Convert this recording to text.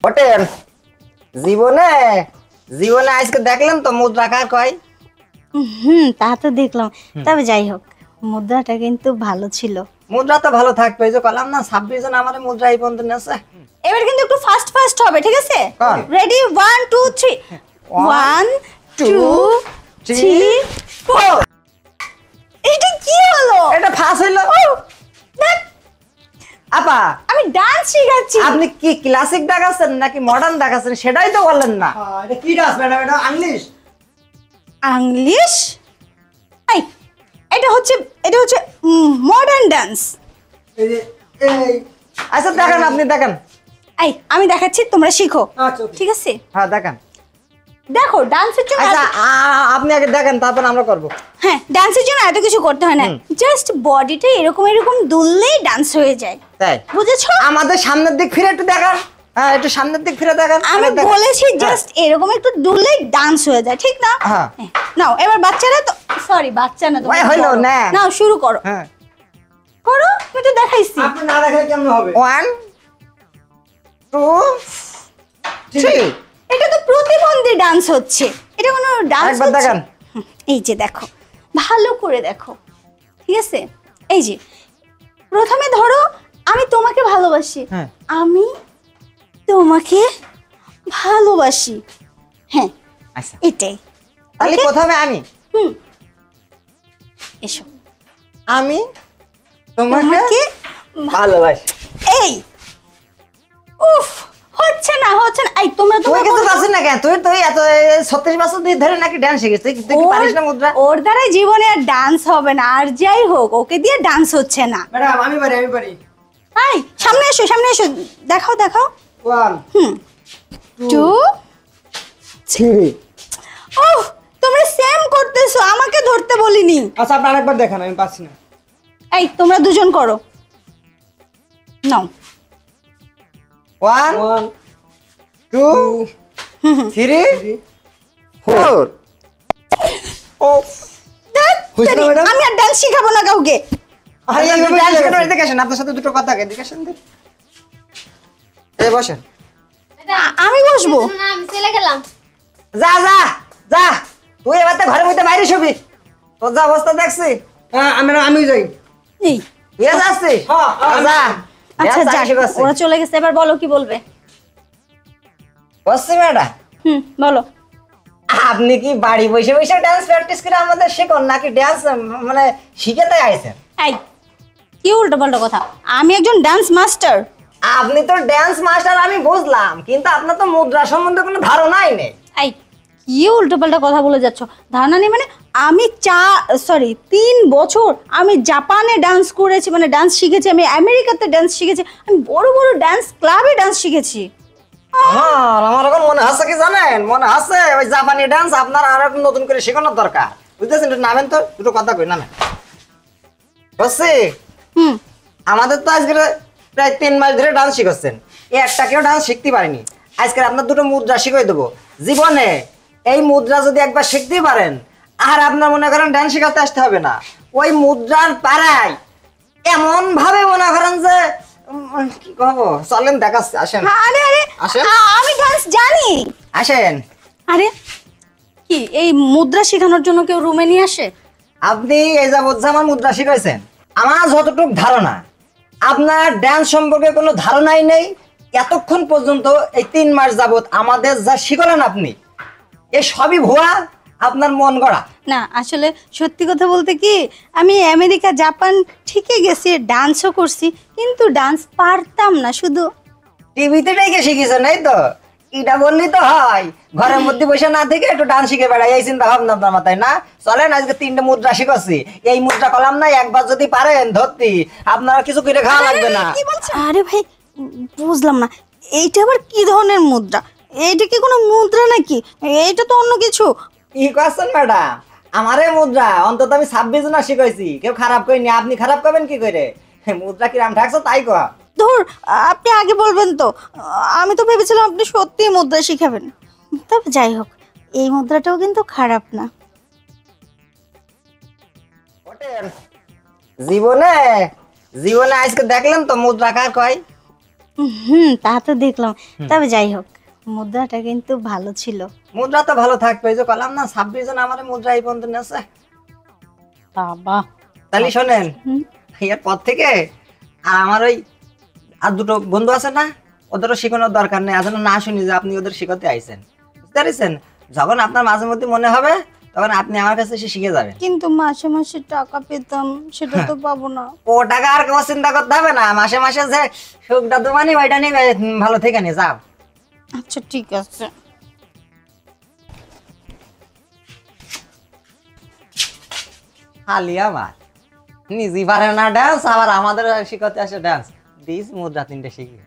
Hotel জীবনে জীবনে আজকে দেখলেন তো মুদ্রা কার কয়? তা তো দেখলাম। তবে যাই হোক, মুদ্রাটা কিন্তু ভালো ছিল। মুদ্রা তো ভালো থাকবে, এই যে কলাম না 26 জন আমার মুদ্রা এই পর্যন্ত নেছে। এবার কিন্তু একটু ফাস্ট ফাস্ট হবে, ঠিক আছে? কর। রেডি 1 2 3 1 2 3 4। এটা কি হলো? এটা ফাঁস হইলো। দেখ, আপা আমি ডান্স শিখাচ্ছি। আপনি কি ক্লাসিক দেখাচ্ছেন নাকি মডার্ন দেখাচ্ছেন সেটাই তো বললেন না। এটা কি ডান্স ম্যাডাম? এটা ইংলিশ। ইংলিশ? এই এটা হচ্ছে মডার্ন ডান্স। এই যে এই আচ্ছা দেখেন, আপনি দেখেন। এই আমি দেখাচ্ছি, তোমরা শিখো। আচ্ছা, okay. ঠিক আছে? হ্যাঁ দেখেন। দেখো, ডান্সের জন্য আচ্ছা আপনি আগে দেখেন, তারপর আমরা করব। হ্যাঁ, ডান্সের জন্য এত কিছু করতে হয় না, জাস্ট বডিটা এরকম এরকম দুললেই ডান্স হয়ে যায়। তাই বুঝেছো? আমাদের সামনের দিক ফিরে একটু দেখান। হ্যাঁ একটু সামনের দিক ফিরে দেখান। আমি দেখেন। বলেছি জাস্ট এরকম একটু দুললেই ডান্স হয়ে যায়, ঠিক না? হ্যাঁ। নাও এবার বাচ্চারা তো, সরি বাচ্চা না, ওই হইলো না। নাও শুরু করো। হ্যাঁ করো, আমি তো দেখাইছি। আপনি না দেখালে কেমন হবে? 1 2 3 এটা তো প্রতিবন্ধী ডান্স হচ্ছে, এটা কোনো ডান্স একবার হচ্ছে? দেখান। এই যে দেখো, ভালো করে দেখো, ঠিক আছে? এই যে প্রথমে ধরো, আমি তোমাকে ভালোবাসি। হ্যাঁ। আমি তোমাকে ভালোবাসি। হ্যাঁ, আচ্ছা এটাই। তাহলে Okay? প্রথমে আমি এসো, আমি তোমাকে তোমাকে ভালোবাসি। এই উফ, হচ্ছে না। এই তোমরা তুই কিছু পারছিস না কেন? তুই এত 36 বছর ধরে নাকি ডান্স শিখিস? তুই কি পারিস না মুদ্রা? ওর দ্বারা জীবনে আর ডান্স হবে না, আর যাই হোক ওকে দিয়ে ডান্স হচ্ছে না। ম্যাডাম আমি পারি। এই সামনে এসো, দেখাও। 1 2 3 ওহ, তোমরা সেম করতেছো, আমাকে ধরতে বলিনি। আচ্ছা আপনি আরেকবার দেখান, আমি পাচ্ছি না। এই তোমরা দুজন করো, নাও। 1 1 2 3 4 ও হইছে না ম্যাডাম? আমি আর ডান্স শিখাবো না কাউকে। আপনার সাথে দুটো কথা এদিকে বসেন। আমি বসবো। না আমি চলে গেলাম। যা যা যা, তুই এবার তো ঘরের মধ্যে বাইরে শুবি। তোর যা অবস্থা দেখছি। হ্যাঁ আমি যাই। এই তুই যাচ্ছিস? হ্যাঁ, যা। আচ্ছা যা, যাক, এসে বসছে। ওরা চলে গেছে, এবার বলো কি বলবে। বসছি ম্যাডাম। বলো। আপনি কি বাড়ি বসে বসে ডান্স প্র্যাকটিস করে আমাদের শেখুন নাকি ডান্স মানে শিখেতে আইছেন? এই কি উল্টো পাল্টা কথা, আমি একজন ডান্স মাস্টার। আপনি তো ডান্স মাস্টার আমি বুঝলাম, কিন্তু আপনার তো মুদ্রা সম্বন্ধে কোনো ধারণাই নেই। এই কি উল্টো পাল্টা কথা বলে যাচ্ছ? ধারণা নেই মানে? আমি 3 বছর আমি জাপানে ডান্স করেছি, মানে ডান্স শিখেছি, আমি আমেরিকাতে ডান্স শিখেছি, আমি বড় বড় ডান্স ক্লাবে ডান্স শিখেছি। আমার এখন মনে হচ্ছে কি জানেন, মনে হচ্ছে ওই জাপানি ডান্স আপনার আর একটু নতুন করে শেখানোর দরকার। বুঝতেছেন? একটু নামেন তো, দুটো কথা কই নামেন। বুঝছি? আমাদের তো আজকে প্রায় 3 মাস ধরে ডান্স শিখাচ্ছেন, একটা কেউ ডান্স শিখতে পারেনি। আজকে আপনার দুটো মুদ্রা শিখিয়ে দেবো। জীবনে এই মুদ্রা যদি একবার শিখতে পারেন, আর আপনার মনে করেন ডান্স শিখাতে আসতে হবে না। ওই মুদ্রার পাড়ায় এমন ভাবে মনে করেন যে কি কহবো, চলেন দেখাচ্ছি, আসেন আরে আসেন। আমি ডান্স জানি। আসেন। আরে কি এই মুদ্রা শেখানোর জন্য কেউ রুমে নিয়ে আসে? আপনি এই যাবৎ যে আমার মুদ্রা শিখাইছেন, আমার যতটুকু ধারণা আপনার ডান্স সম্পর্কে কোনো ধারণাই নেই। এতক্ষণ পর্যন্ত এই 3 মাস যাবৎ আমাদের যা শিখালেন আপনি, এ সবই ভুয়া, আপনার মন গড়া। না আসলে সত্যি কথা বলতে কি, আমি আমেরিকা জাপান ঠিকই গেছি, ডান্সও করছি, কিন্তু ডান্স পারতাম না, শুধু টিভিতে ডেকে শিখেছেন এই তো, এটা বললি তো হয়। ঘরের মধ্যে বসে না থেকে একটু ডান্স শিখে বেড়াই, এই চিন্তা ভাবনা আপনার মাথায় না? চলেন আজকে 3টে মুদ্রা শিখাচ্ছি, এই মুদ্রা কলাম না একবার যদি পারেন ধরতি, আপনার কিছু করে খাওয়া লাগবে না। কি বলছো? আরে ভাই বুঝলাম না, এইটা আবার কি ধরনের মুদ্রা? এইটা কি কোনো মুদ্রা নাকি? এইটা তো অন্য কিছু। কি করছেন ম্যাডাম? আমারে মুদ্রা অন্তত আমি 26 জন শিখাইছি, কেউ খারাপ করিনি। আপনি খারাপ করবেন কি করে? মুদ্রা কিরাম ঠাকছো তাই কয়া। ধুর, আপনি আগে বলবেন তো, আমি তো ভেবেছিলাম আপনি সত্যিই মুদ্রা শিখাবেন। তবে যাই হোক, এই মুদ্রাটাও কিন্তু খারাপ না। জীবনে জীবনে আজকে দেখলেন তো মুদ্রা কার কয়? তা তো দেখলাম। তবে যাই হোক, মুদ্রাটা কিন্তু ভালো ছিল। মুদ্রা তো ভালো থাকবে, এই যে কলাম না 26 জন আমার মুদ্রা এই পর্যন্ত নেছে। বাবা, তাহলে শোনেন, এর পর থেকে আর আমার ওই আর দুটো বন্ধু আছে না, ওদেরও শেখানোর দরকার নেই, আসলে না শুনি যে আপনি ওদের শেখাতে আইছেন, বুঝতে পারছেন? যখন আপনার মাঝে মধ্যে মনে হবে তখন আপনি আমার কাছে এসে শিখে যাবেন। কিন্তু মাসে মাসে টাকা পেতাম, সেটা তো পাবো না। ও টাকা আর কেউ চিন্তা করতে হবে না, মাসে মাসে যে সুখটা তোমানি ওইটা নিয়ে ভালো থেকে নিয়ে যাও। আচ্ছা ঠিক আছে। খালি আমার নিজে পারে না ডান্স, আবার আমাদের শিখাতে আসে ডান্স। দিস মুদ্রা 3টে শিখি।